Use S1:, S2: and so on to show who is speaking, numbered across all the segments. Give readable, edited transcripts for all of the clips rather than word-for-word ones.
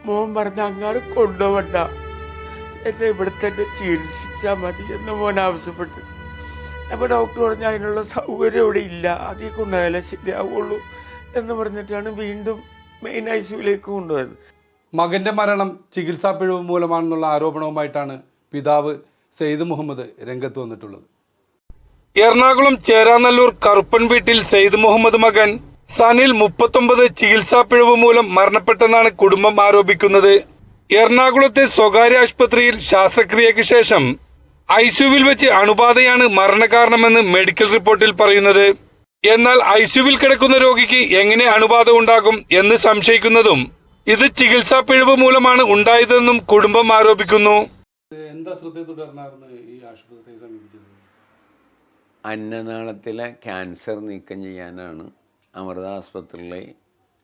S1: മോൻ പറഞ്ഞ അങ്ങാട് കൊണ്ടുപോവണ്ട, എന്നെ ഇവിടെ തന്നെ ചികിത്സിച്ചാൽ മതി എന്ന് മോൻ ആവശ്യപ്പെട്ടു. അപ്പോൾ ഡോക്ടർ പറഞ്ഞു അതിനുള്ള സൗകര്യം ഇവിടെ ഇല്ല, അതിൽ കൊണ്ടുപോയാലേ ശരിയാവുള്ളൂ എന്ന് പറഞ്ഞിട്ടാണ് വീണ്ടും മെയിൻ ഐസിയുലേക്ക് കൊണ്ടുപോയത്.
S2: മകൻ്റെ മരണം ചികിത്സാ പിഴവ് മൂലമാണെന്നുള്ള ആരോപണവുമായിട്ടാണ് പിതാവ് സെയ്ദ് മുഹമ്മദ് രംഗത്ത് വന്നിട്ടുള്ളത്. എറണാകുളം ചേരാനല്ലൂർ കറുപ്പൻ വീട്ടിൽ സെയ്ദ് മുഹമ്മദ് മകൻ സനിൽ 39 ചികിത്സാ പിഴവ് മൂലം മരണപ്പെട്ടെന്നാണ് കുടുംബം ആരോപിക്കുന്നത്. എറണാകുളത്തെ സ്വകാര്യ ആശുപത്രിയിൽ ശസ്ത്രക്രിയയ്ക്ക് ശേഷം ഐസിയുവിൽ വെച്ച് അണുബാധയാണ് മരണകാരണമെന്ന് മെഡിക്കൽ റിപ്പോർട്ടിൽ പറയുന്നത്. എന്നാൽ ഐസിയുവിൽ കിടക്കുന്ന രോഗിക്ക് എങ്ങനെ അണുബാധ ഉണ്ടാകും എന്ന് സംശയിക്കുന്നതും ഇത് ചികിത്സാ പിഴവ് മൂലമാണ് ഉണ്ടായതെന്നും കുടുംബം ആരോപിക്കുന്നു. എന്താ ശ്രദ്ധയെ തുടർന്നായിരുന്നു ഈ ആശുപത്രിയെ സമീപിച്ചത്?
S3: അന്നനാളത്തിലെ ക്യാൻസർ നീക്കം ചെയ്യാനാണ് അമൃത ആസ്പത്രിയിലെ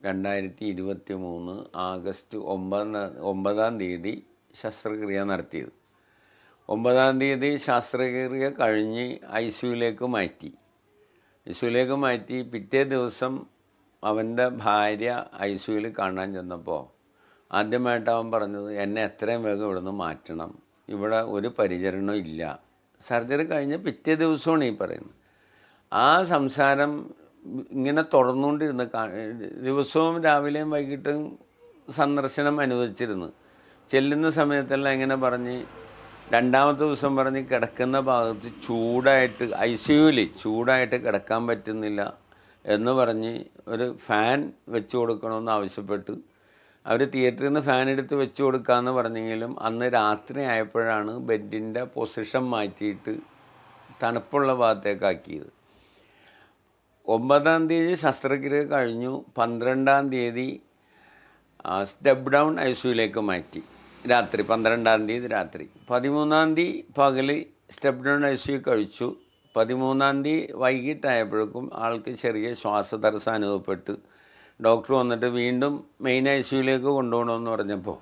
S3: 2023 ആഗസ്റ്റ് 9-ാം തീയതി ശസ്ത്രക്രിയ നടത്തിയത്. 9-ാം തീയതി ശസ്ത്രക്രിയ കഴിഞ്ഞ് ഐസിയുവിലേക്ക് മാറ്റി. പിറ്റേ ദിവസം അവൻ്റെ ഭാര്യ ഐസിയുവിൽ കാണാൻ ചെന്നപ്പോൾ ആദ്യമായിട്ട് അവൻ പറഞ്ഞത്, എന്നെ എത്രയും വേഗം ഇവിടുന്ന് മാറ്റണം, ഇവിടെ ഒരു പരിചരണവും ഇല്ല. സർജറി കഴിഞ്ഞ പിറ്റേ ദിവസമാണ് ഈ പറയുന്നത്. ആ സംസാരം ഇങ്ങനെ തുടർന്നുകൊണ്ടിരുന്നു. ദിവസവും രാവിലെയും വൈകിട്ടും സന്ദർശനം അനുവദിച്ചിരുന്നു. ചെല്ലുന്ന സമയത്തെല്ലാം ഇങ്ങനെ പറഞ്ഞ്, രണ്ടാമത്തെ ദിവസം പറഞ്ഞ് കിടക്കുന്ന ഭാഗത്ത് ചൂടായിട്ട് ഐസിയുവിൽ ചൂടായിട്ട് കിടക്കാൻ പറ്റുന്നില്ല എന്ന് പറഞ്ഞ് ഒരു ഫാൻ വെച്ച് കൊടുക്കണമെന്ന് ആവശ്യപ്പെട്ട് അവർ തിയേറ്ററിൽ നിന്ന് ഫാൻ എടുത്ത് വെച്ച് കൊടുക്കാമെന്ന് പറഞ്ഞെങ്കിലും അന്ന് രാത്രി ആയപ്പോഴാണ് ബെഡിൻ്റെ പൊസിഷൻ മാറ്റിയിട്ട് തണുപ്പുള്ള ഭാഗത്തേക്കാക്കിയത്. 9-ാം തീയതി ശസ്ത്രക്രിയ കഴിഞ്ഞു. 12-ാം തീയതി സ്റ്റെപ്പ് ഡൗൺ ഐസിയുവിലേക്ക് മാറ്റി. രാത്രി 12-ാം തീയതി രാത്രി. 13-ാം തീയതി പകൽ സ്റ്റെപ്പ് ഡൗൺ ഐസിയു കഴിച്ചു. 13-ാം തീയതി വൈകിട്ടായപ്പോഴേക്കും ആൾക്ക് ചെറിയ ശ്വാസതടസ്സം അനുഭവപ്പെട്ട് ഡോക്ടർ വന്നിട്ട് വീണ്ടും മെയിൻ ഐസിയുവിലേക്ക് കൊണ്ടുപോകണമെന്ന് പറഞ്ഞപ്പോൾ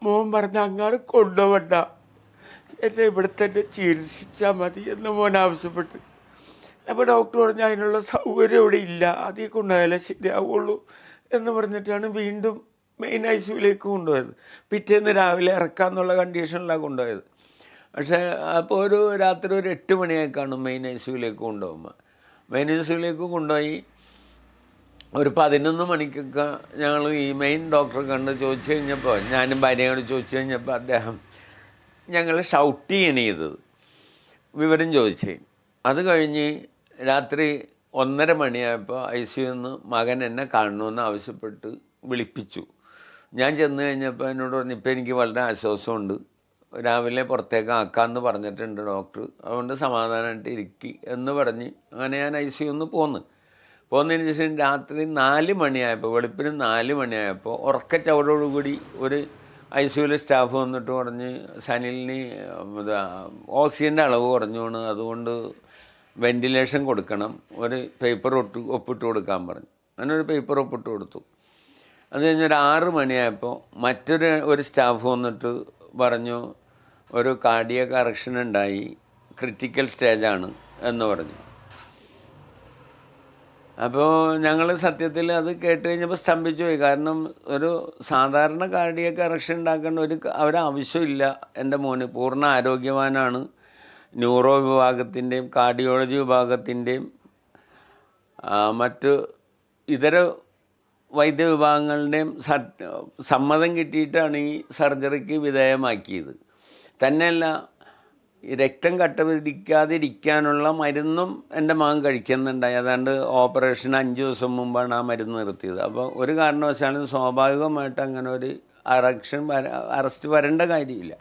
S1: മോൻ പറഞ്ഞ അങ്ങാട് കൊണ്ടുപോവണ്ട, എന്നെ ഇവിടെ തന്നെ ചികിത്സിച്ചാൽ മതി എന്ന് മോൻ ആവശ്യപ്പെട്ടു. അപ്പോൾ ഡോക്ടർ പറഞ്ഞു അതിനുള്ള സൗകര്യം ഇവിടെ ഇല്ല, അതിൽ കൊണ്ടുപോയാലേ ശരിയാവുള്ളൂ എന്ന് പറഞ്ഞിട്ടാണ് വീണ്ടും മെയിൻ ഐസിയുവിലേക്ക് കൊണ്ടുപോയത്. പിറ്റേന്ന് രാവിലെ ഇറക്കാമെന്നുള്ള കണ്ടീഷനിലാണ് കൊണ്ടുപോയത്. പക്ഷേ അപ്പോൾ ഒരു രാത്രി ഒരു 8 മണിയായി കാണും മെയിൻ ഐസിയുവിലേക്ക് കൊണ്ടുപോകുമ്പോൾ. മെയിൻ ഐസിയുവിലേക്ക് കൊണ്ടുപോയി ഒരു 11 മണിക്കൊക്കെ ഞങ്ങൾ ഈ മെയിൻ ഡോക്ടറെ കണ്ട് ചോദിച്ചു കഴിഞ്ഞപ്പോൾ, ഞാനും ഭാര്യയോട് ചോദിച്ചു കഴിഞ്ഞപ്പോൾ അദ്ദേഹം ഞങ്ങൾ ഷൗട്ട് ചെയ്തത് വിവരം ചോദിച്ചേ. അത് കഴിഞ്ഞ് രാത്രി 1:30 മണിയായപ്പോൾ ഐസിയുവിൽ നിന്ന് മകൻ എന്നെ കാണണമെന്ന് ആവശ്യപ്പെട്ട് വിളിപ്പിച്ചു. ഞാൻ ചെന്ന് കഴിഞ്ഞപ്പോൾ എന്നോട് പറഞ്ഞു, ഇപ്പോൾ എനിക്ക് വളരെ ആശ്വാസമുണ്ട്, രാവിലെ പുറത്തേക്ക് ആക്കാമെന്ന് പറഞ്ഞിട്ടുണ്ട് ഡോക്ടർ, അതുകൊണ്ട് സമാധാനമായിട്ട് ഇരിക്കി എന്ന് പറഞ്ഞ് അങ്ങനെ ഞാൻ ഐസിയുവിൽ നിന്ന് പോന്നതിന് ശേഷം രാത്രി 4 മണിയായപ്പോൾ, വെളുപ്പിന് 4 മണിയായപ്പോൾ ഉറക്കച്ചവടോടുകൂടി ഒരു ഐസിയുവിലെ സ്റ്റാഫ് വന്നിട്ട് പറഞ്ഞ്, സനിലിന് ഓക്സിജൻ്റെ അളവ് കുറഞ്ഞുകൊണ്ട് അതുകൊണ്ട് വെൻറ്റിലേഷൻ കൊടുക്കണം, ഒരു പേപ്പർ ഒപ്പിട്ട് കൊടുക്കാൻ പറഞ്ഞു. അങ്ങനെ ഒരു പേപ്പർ ഒപ്പിട്ട് കൊടുത്തു. അത് കഴിഞ്ഞൊരു 6 മണിയായപ്പോൾ ഒരു സ്റ്റാഫ് വന്നിട്ട് പറഞ്ഞു, ഒരു കാർഡിയക് അറക്ഷൻ ഉണ്ടായി, ക്രിട്ടിക്കൽ സ്റ്റേജാണ് എന്ന് പറഞ്ഞു. അപ്പോൾ ഞങ്ങൾ സത്യത്തിൽ അത് കേട്ട് കഴിഞ്ഞപ്പോൾ സ്തംഭിച്ചു പോയി. കാരണം ഒരു സാധാരണ കാർഡിയക് അറക്ഷൻ ഉണ്ടാക്കേണ്ട ഒരാവശ്യമില്ല. എൻ്റെ മോന് പൂർണ്ണ ആരോഗ്യവാനാണ്. ന്യൂറോ വിഭാഗത്തിൻ്റെയും കാർഡിയോളജി വിഭാഗത്തിൻ്റെയും മറ്റ് ഇതര വൈദ്യവിഭാഗങ്ങളുടെയും സമ്മതം കിട്ടിയിട്ടാണ് ഈ സർജറിക്ക് വിധേയമാക്കിയത്. തന്നെയല്ല, രക്തം കട്ട പിടിക്കാതിരിക്കാനുള്ള മരുന്നും എൻ്റെ മകൻ കഴിക്കുന്നുണ്ടായി. അതാണ്ട് ഓപ്പറേഷൻ 5 ദിവസം മുമ്പാണ് ആ മരുന്ന് നിർത്തിയത്. അപ്പോൾ ഒരു കാരണവശാലും സ്വാഭാവികമായിട്ട് അങ്ങനെ ഒരു അറസ്റ്റ് വരേണ്ട കാര്യമില്ല.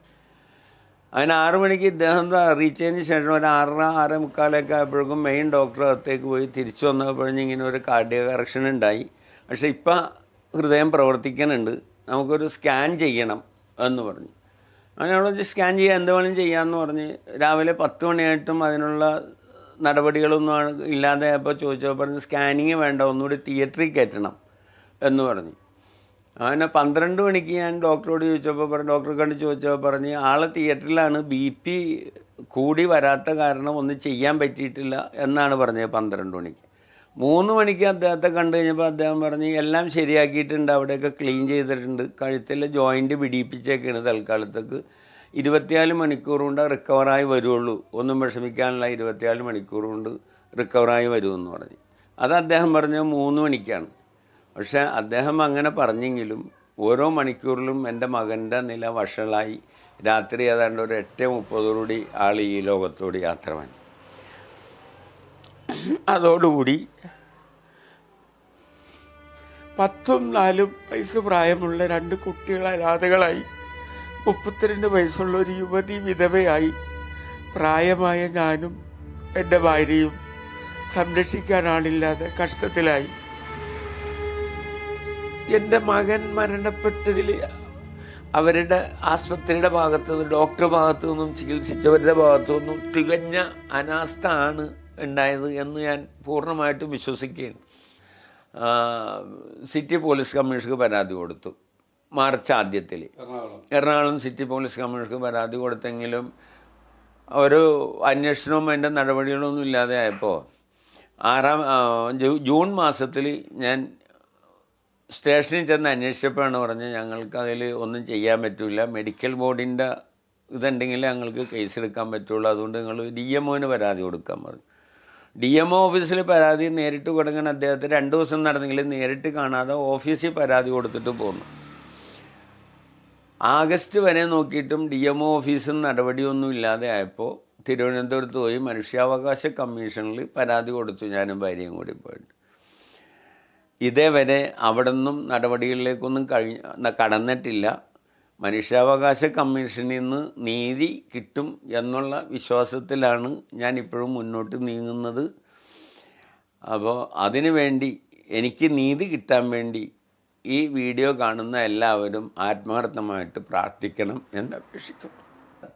S1: അങ്ങനെ 6 മണിക്ക് ഇദ്ദേഹം അറിയിച്ചതിന് ശേഷം ഒരു 6:30-6:45 ആയപ്പോഴേക്കും മെയിൻ ഡോക്ടർ അകത്തേക്ക് പോയി തിരിച്ചു വന്നപ്പോഴും ഇങ്ങനെ ഒരു കാർഡിയക് അറക്ഷൻ ഉണ്ടായി, പക്ഷേ ഇപ്പം ഹൃദയം പ്രവർത്തിക്കുന്നുണ്ട്, നമുക്കൊരു സ്കാൻ ചെയ്യണം എന്ന് പറഞ്ഞു. അങ്ങനെ അവിടെ സ്കാൻ ചെയ്യാൻ എന്ത് വേണം ചെയ്യാമെന്ന് പറഞ്ഞ് രാവിലെ 10 മണിയായിട്ടും അതിനുള്ള നടപടികളൊന്നും ഇല്ലാതെ ആയപ്പോൾ ചോദിച്ചപ്പോൾ പറഞ്ഞ് സ്കാനിങ് വേണ്ട, ഒന്നുകൂടി തിയേറ്ററിൽ കയറ്റണം എന്ന് പറഞ്ഞു. അങ്ങനെ 12 മണിക്ക് ഞാൻ ഡോക്ടറോട് ചോദിച്ചപ്പോൾ ഡോക്ടറെ കണ്ട് ചോദിച്ചപ്പോൾ പറഞ്ഞ് ആൾ തിയേറ്ററിലാണ്, BP കൂടി വരാത്ത കാരണം ഒന്നും ചെയ്യാൻ പറ്റിയിട്ടില്ല എന്നാണ് പറഞ്ഞത്. 12 മണിക്ക്
S3: 3 മണിക്ക് അദ്ദേഹത്തെ കണ്ടു കഴിഞ്ഞപ്പോൾ അദ്ദേഹം പറഞ്ഞ് എല്ലാം ശരിയാക്കിയിട്ടുണ്ട്, അവിടെയൊക്കെ ക്ലീൻ ചെയ്തിട്ടുണ്ട്, കഴുത്തിലെ ജോയിൻറ്റ് പിടിപ്പിച്ചേക്കാണ് തൽക്കാലത്തേക്ക്, 24 മണിക്കൂർ കൊണ്ട് റിക്കവറായി വരുള്ളൂ, ഒന്നും വിഷമിക്കാനുള്ള 24 മണിക്കൂർ കൊണ്ട് റിക്കവറായി വരുമെന്ന് പറഞ്ഞു. അത് അദ്ദേഹം പറഞ്ഞത് 3 മണിക്കാണ്. പക്ഷേ അദ്ദേഹം അങ്ങനെ പറഞ്ഞെങ്കിലും ഓരോ മണിക്കൂറിലും എൻ്റെ മകൻ്റെ നില വഷളായി. രാത്രി ഏതാണ്ട് ഒരു 8:30 ആൾ ഈ ലോകത്തോട് യാത്ര പറഞ്ഞു.
S1: അതോടുകൂടി 10ഉം 4ഉം വയസ്സ് പ്രായമുള്ള 2 കുട്ടികൾ അനാഥകളായി, 32 വയസ്സുള്ള ഒരു യുവതി വിധവയായി, പ്രായമായ ഞാനും എൻ്റെ ഭാര്യയും സംരക്ഷിക്കാനാളില്ലാതെ കഷ്ടത്തിലായി. എൻ്റെ മകൻ മരണപ്പെട്ടതിൽ അവരുടെ ആസ്പത്രിയുടെ ഭാഗത്തു നിന്നും ഡോക്ടർ ഭാഗത്തു നിന്നും ചികിത്സിച്ചവരുടെ ഭാഗത്തു നിന്നും തികഞ്ഞ അനാസ്ഥ ആണ് ഉണ്ടായത് എന്ന് ഞാൻ പൂർണ്ണമായിട്ടും വിശ്വസിക്കുകയാണ്. സിറ്റി പോലീസ് കമ്മീഷണർക്ക് പരാതി കൊടുത്തു മാർച്ച് ആദ്യത്തിൽ. എറണാകുളം സിറ്റി പോലീസ് കമ്മീഷണർക്ക് പരാതി കൊടുത്തെങ്കിലും ഒരു അന്വേഷണവും അതിൻ്റെ നടപടികളൊന്നും ഇല്ലാതെ ആയപ്പോൾ ജൂൺ മാസത്തിൽ ഞാൻ സ്റ്റേഷനിൽ ചെന്ന് അന്വേഷിച്ചപ്പോഴാണ് പറഞ്ഞത് ഞങ്ങൾക്കതിൽ ഒന്നും ചെയ്യാൻ പറ്റില്ല, മെഡിക്കൽ ബോർഡിൻ്റെ ഇതുണ്ടെങ്കിൽ ഞങ്ങൾക്ക് കേസ് എടുക്കാൻ പറ്റുള്ളൂ, അതുകൊണ്ട് നിങ്ങൾ DMOന് പരാതി കൊടുക്കാൻ പറഞ്ഞു. DMO ഓഫീസിൽ പരാതി നേരിട്ട് കൊടുക്കാൻ അദ്ദേഹത്തെ 2 ദിവസം നടന്നെങ്കിലും നേരിട്ട് കാണാതെ ഓഫീസിൽ പരാതി കൊടുത്തിട്ട് പോന്നു. ആഗസ്റ്റ് വരെ നോക്കിയിട്ടും DMO ഓഫീസിൽ നടപടിയൊന്നും ഇല്ലാതെ ആയപ്പോൾ തിരുവനന്തപുരത്ത് പോയി മനുഷ്യാവകാശ കമ്മീഷനിൽ പരാതി കൊടുത്തു, ഞാനും ഭാര്യയും കൂടി പോയിട്ട്. ഇതേവരെ അവിടെ നിന്നും നടപടികളിലേക്കൊന്നും കടന്നിട്ടില്ല. മനുഷ്യാവകാശ കമ്മീഷനിൽ നിന്ന് നീതി കിട്ടും എന്നുള്ള വിശ്വാസത്തിലാണ് ഞാൻ ഇപ്പോഴും മുന്നോട്ട് നീങ്ങുന്നത്. അപ്പോൾ അതിനു വേണ്ടി എനിക്ക് നീതി കിട്ടാൻ വേണ്ടി ഈ വീഡിയോ കാണുന്ന എല്ലാവരും ആത്മാർത്ഥമായിട്ട് പ്രാർത്ഥിക്കണം എന്ന് അപേക്ഷിക്കുന്നു.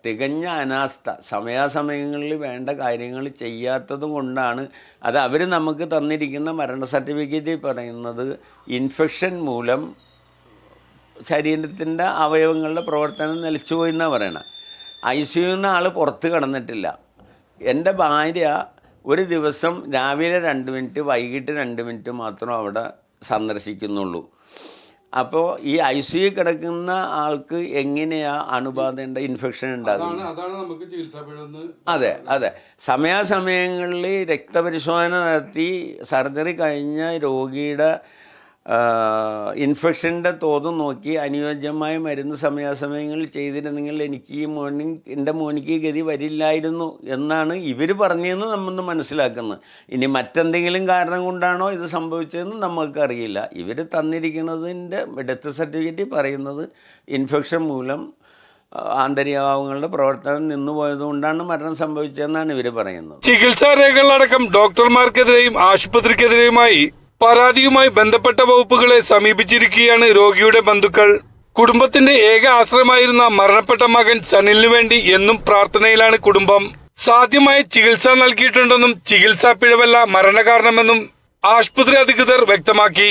S1: തികഞ്ഞ അനാസ്ഥ, സമയാസമയങ്ങളിൽ വേണ്ട കാര്യങ്ങൾ ചെയ്യാത്തത് കൊണ്ടാണ്. അത് അവർ നമുക്ക് തന്നിരിക്കുന്ന മരണ സർട്ടിഫിക്കറ്റിൽ പറയുന്നത് ഇൻഫെക്ഷൻ മൂലം ശരീരത്തിൻ്റെ അവയവങ്ങളുടെ പ്രവർത്തനം നിലച്ചുപോയി എന്നാണ് പറയണത്. ICUവിൽ നിന്ന് ആൾ പുറത്ത് കടന്നിട്ടില്ല. എൻ്റെ ഭാര്യ ഒരു ദിവസം രാവിലെ 2 മിനിറ്റ് വൈകിട്ട് 2 മിനിറ്റ് മാത്രം അവിടെ സന്ദർശിക്കുന്നുള്ളൂ. അപ്പോൾ ഈ ICU കിടക്കുന്ന ആൾക്ക് എങ്ങനെയാ അണുബാധയുടെ ഇൻഫെക്ഷൻ ഉണ്ടാകുന്നത്? അതെ അതെ, സമയാസമയങ്ങളിൽ രക്തപരിശോധന നടത്തി സർജറി കഴിഞ്ഞ രോഗിയുടെ ഇൻഫെക്ഷൻ്റെ തോത് നോക്കി അനുയോജ്യമായ മരുന്ന് സമയാസമയങ്ങളിൽ ചെയ്തിരുന്നെങ്കിൽ എനിക്ക് എൻ്റെ മോനിക്ക് ഗതി വരില്ലായിരുന്നു എന്നാണ് ഇവർ പറഞ്ഞതെന്ന് നമ്മൾ മനസ്സിലാക്കുന്നത്. ഇനി മറ്റെന്തെങ്കിലും കാരണം കൊണ്ടാണോ ഇത് സംഭവിച്ചതെന്ന് നമ്മൾക്കറിയില്ല. ഇവർ തന്നിരിക്കുന്നതിൻ്റെ ഡെത്ത് സർട്ടിഫിക്കറ്റ് പറയുന്നത് ഇൻഫെക്ഷൻ മൂലം ആന്തരികാവങ്ങളുടെ പ്രവർത്തനം നിന്നുപോയതുകൊണ്ടാണ് മരണം സംഭവിച്ചതെന്നാണ് ഇവർ പറയുന്നത്.
S2: ചികിത്സാ രേഖകളടക്കം ഡോക്ടർമാർക്കെതിരെയും ആശുപത്രിക്കെതിരെയുമായി പരാതിയുമായി ബന്ധപ്പെട്ട വകുപ്പുകളെ സമീപിച്ചിരിക്കുകയാണ് രോഗിയുടെ ബന്ധുക്കൾ. കുടുംബത്തിന്റെ ഏക ആശ്രയമായിരുന്ന മരണപ്പെട്ട മകൻ സനിലിനു വേണ്ടി എന്നും പ്രാർത്ഥനയിലാണ് കുടുംബം. സാധ്യമായ ചികിത്സ നൽകിയിട്ടുണ്ടെന്നും ചികിത്സാ പിഴവല്ല മരണകാരണമെന്നും ആശുപത്രി അധികൃതർ വ്യക്തമാക്കി.